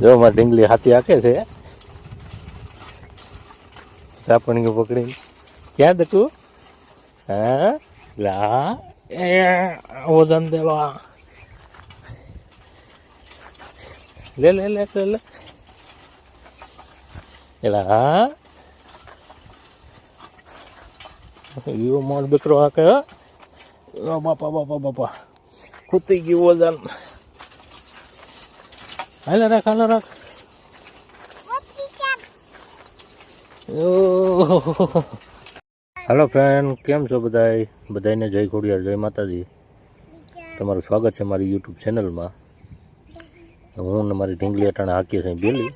જો મારી ઢીંગલી હાથી હાકે છે ચાપણી પકડી ક્યાં દકું હા લા એ વજન દેવા લે લે લે લે એલા હા એવો મારો દીકરો હાકે બાપા બાપા બાપા ખૂતી ગયું વજન હાલે રાખ હાલો ફ્રેન્ડ, કેમ છો બધાને જય ખોડિયાર, જય માતાજી. તમારું સ્વાગત છે મારી યુટ્યુબ ચેનલમાં. હું ને મારી ઢીંગલી અટાણે હાકીએ છીએ બેલી.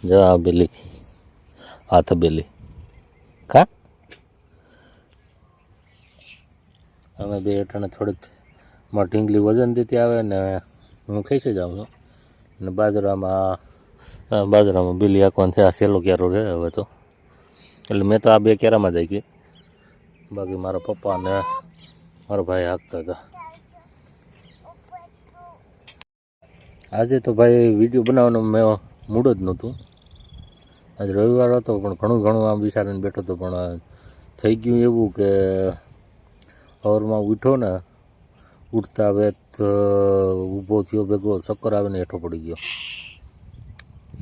જા બેલી, હાથ બેલી ખા. અમે બે અટાણે થોડીક મારી ઢીંગલી વજન દેતી આવે ને હું ખેંચી જાઉં છું. અને બાજરામાં બેલી હાંકવાનું છે. આ સહેલો ક્યારો છે હવે તો, એટલે મેં તો આ બે ક્યારામાં જ હાકી. બાકી મારા પપ્પા ને મારો ભાઈ હાંકતા હતા. આજે તો ભાઈ વિડીયો બનાવવાનું મેં મૂડ જ નહોતું. આજે રવિવાર હતો પણ ઘણું આમ વિચારીને બેઠો હતો, પણ થઈ ગયું એવું કે સવારમાં ઉઠો ને ઉઠતા વેત ઊભો થયો ભેગો ચક્કર આવે ને હેઠો પડી ગયો.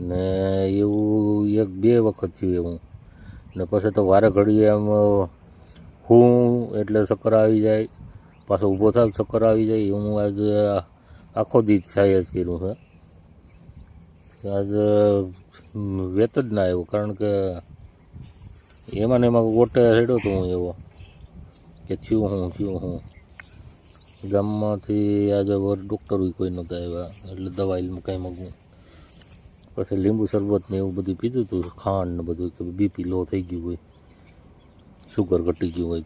ને એવું 1-2 વખત થયું એવું. ને પછી તો વારે ઘડીએ આમ હું એટલે ચક્કર આવી જાય, પાછો ઊભો થાય ચક્કર આવી જાય. હું આજે આખો દી થાય જ કર્યું છે. આજે વેત જ ના આવ્યો, કારણ કે એમાં ને એમાં ગોટે હેડ્યો હતો હું એવો કે થયું હું ગામમાંથી આજે ડૉક્ટર કોઈ નહોતા આવ્યા, એટલે દવાઈ કાંઈ માગવું. પછી લીંબુ શરબત ને એવું બધું પીધું હતું, ખાંડ ને બધું, કે બીપી લો થઈ ગયું હોય, શુગર ઘટી ગયું હોય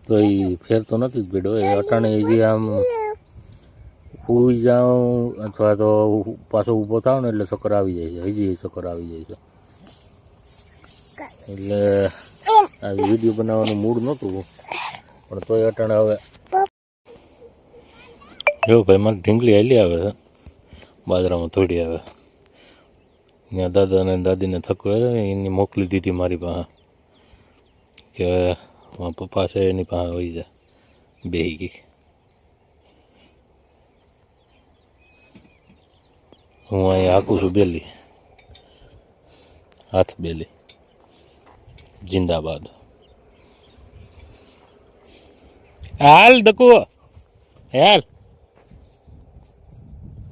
તો એ ફેર તો નથી જ પડ્યો. એ અટાણે જે આમ સૂઈ જાઉં અથવા તો પાછો ઊભો થાવ ને એટલે ચક્કર આવી જાય છે. હજી ચક્કર આવી જાય છે. એટલે આ વિડીયો બનાવવાનું મૂડ નહોતું, પણ તોય અટાણે હવે જો ભાઈ મારી ઢીંગલી હાલી આવે છે બાજરામાં થોડી આવે. ત્યાં દાદા અને દાદીને થકવે એની મોકલી દીધી મારી પાસે કે પપ્પા છે એની પાસે હોઈ જાય. બેહી ગઈ. હું અહીંયા હાકું છું બેલી, હાથ બેલી જિંદાબાદ. હાલ દકુ હાલ.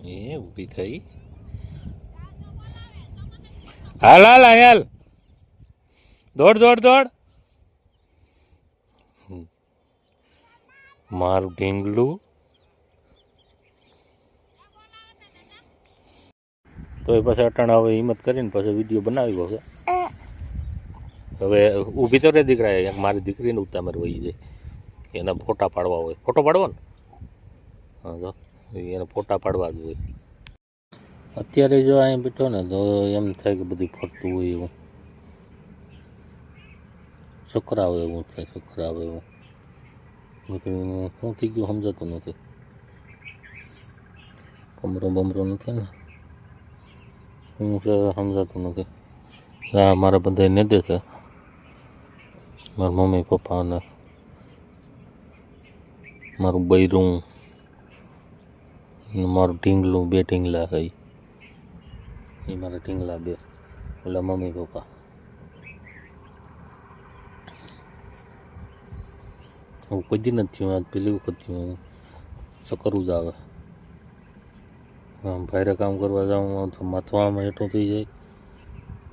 એ ઊભી થઈ. હાલ દોડ મારું ઢીંગલું. તો એ પછી અટાણે હવે હિંમત કરીને પછી વિડીયો બનાવ્યો છે. હવે ઊભી તો રે દીકરા, મારી દીકરીને ઉતામર વહી જાય, એના ફોટા પાડવા હોય. ફોટો પાડવો ને? હા, તો એને ફોટા પાડવા જ હોય. અત્યારે જો અહીં બેઠો ને તો એમ થાય કે બધું ફરતું હોય એવું, ચક્કર આવે એવું થાય, ચક્કર આવે એવું. શું થઈ ગયું સમજાતું નથી. બમરો નથી ને, શું છે સમજાતું નથી. હા, મારા બધા નેદે છે, મારા મમ્મી પપ્પા ને મારું બૈરું ને મારું ઢીંગલું. 2 ઢીંગલા છે એ મારા ઢીંગલા 2, એટલે મમ્મી પપ્પા. હું કોઈ દી નથી થયું, આજ પહેલી વખત થયું. ચક્કર જ આવે. આમ ભાઈરે કામ કરવા જાઉં તો માથું આમ હેઠું થઈ જાય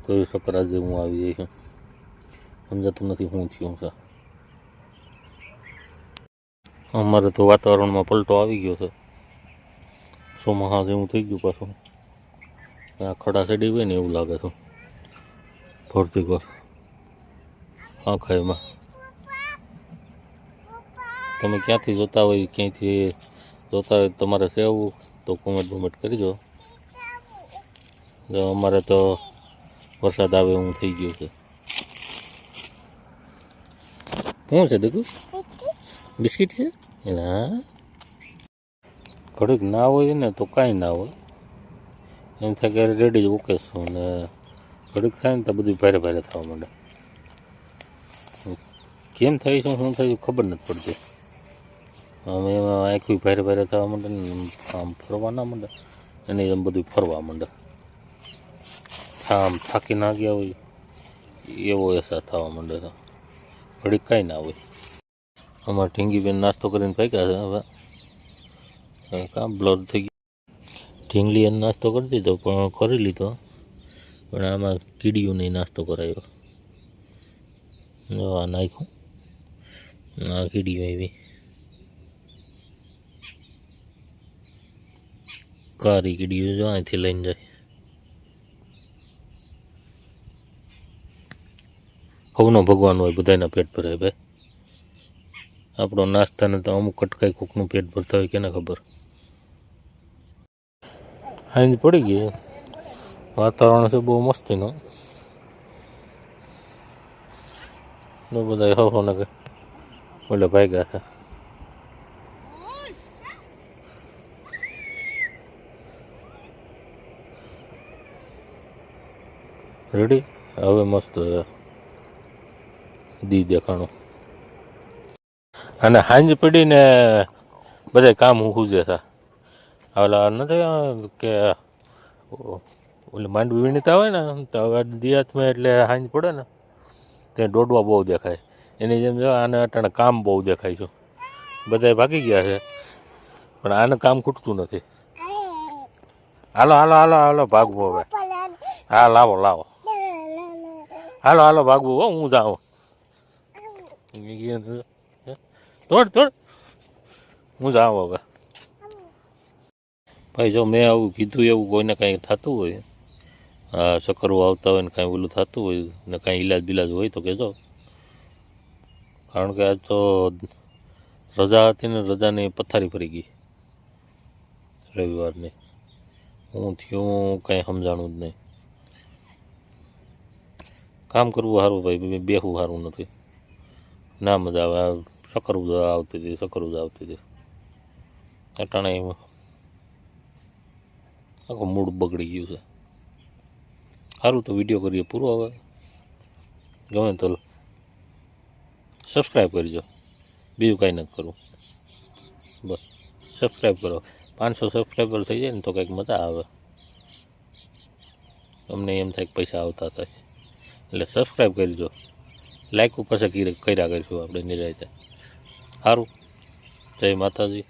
તો એ ચક્કર આજે હું આવી જાય છે. સમજાતું નથી શું થયું છે. અમારે તો વાતાવરણમાં પલટો આવી ગયો છે. ચોમાસા જેવું થઈ ગયું પાછું. આ ખડા ચડી હોય ને એવું લાગે છે ફરતી વાર આખાઈમાં. તમે ક્યાંથી જોતા હોય, ક્યાંયથી જોતા હોય તમારે સેવું તો કોમેન્ટ કરી દો. અમારે તો વરસાદ આવે એવું થઈ ગયું છે. શું છે દેખું? બિસ્કિટ છે? હા, ઘડીક ના હોય ને તો કાંઈ ના હોય, એમ થાય કે રેડી જ ઓકે છું ને ઘડીક થાય ને તો બધું ભારે ભારે થવા માંડે. કેમ થાય છે શું થાય ખબર નથી પડતી. અમે એમાં આખું ભારે ભારે થવા માંડે ને આમ ફરવા ના માંડે અને એમ બધું ફરવા માંડે. આમ થાકી ના ગયા હોય એવો અહેસાસ થવા માંડે છે. ઘડીક કાંઈ ના હોય. અમારે ઢીંગીબેન નાસ્તો કરીને પાક્યા છે. હવે કામ બ્લર થઈ ગયું. ઢીંગલી એને નાસ્તો કરી દીધો પણ કરી લીધો, પણ આમાં કીડીઓને નાસ્તો કરાયો. આ નાખ્યું, આ કીડીઓ એવી કારી કીડીઓ જો અહીંથી લઈને જાય. હવનો ભગવાન હોય બધાના પેટ ભરાય ભાઈ. આપણો નાસ્તાને તો અમુક કટકાઈ કોકનું પેટ ભરતા હોય કેને ખબર. હાંજ પડી ગઈ, વાતાવરણ છે બહુ મસ્તીનું. બધા હવો ને કે ઓલે ભાગ્યા છે. રેડી હવે મસ્ત દી દેખાણું. અને હાંજ પડીને બધા કામ હુજે છે. ઓલા નથી કે ઓલી માંડવી વીણતા હોય ને તો હવે દિયાતમાં એટલે હાંજ પડે ને તે દોડવા બહુ દેખાય. એની જેમ જો આને અટાણે કામ બહુ દેખાય છે. બધા ભાગી ગયા છે પણ આને કામ ખૂટતું નથી. હાલો હાલો હાલો હાલો ભાગવું હવે. હા લાવો લાવો, હાલો હાલો ભાગવું હો, હું જાઉં. તોડ તોડ, હું જાઉં હવે. ભાઈ જો મેં આવું કીધું એવું કોઈને કાંઈ થતું હોય, ચક્કરો આવતા હોય ને કાંઈ ઓલું થતું હોય ને કાંઈ ઈલાજ બિલાજ હોય તો કહેજો. કારણ કે આજ તો રજા હતી ને રજાની પથારી ફરી ગઈ રવિવારની. હું થયું કાંઈ સમજાણું જ નહીં. કામ કરવું સારું ભાઈ, બેહવું સારું નથી. ના મજા આવે. ચક્કર આવતી હતી, ચક્કર આવતી હતી. અટાણે આખું મૂડ બગડી ગયું છે. સારું તો વિડીયો કરીએ પૂરો. હવે ગમે તો સબસ્ક્રાઈબ કરજો, બીજું કાંઈ નથી કરવું. બસ સબસ્ક્રાઈબ કરો. 500 સબસ્ક્રાઈબર થઈ જાય ને તો કંઈક મજા આવે. અમને એમ થાય કે પૈસા આવતા થાય. એટલે સબસ્ક્રાઈબ કરજો. લાઈક ઉપર કર્યા કરીશું આપણે નિરાયતે. સારું, જય માતાજી.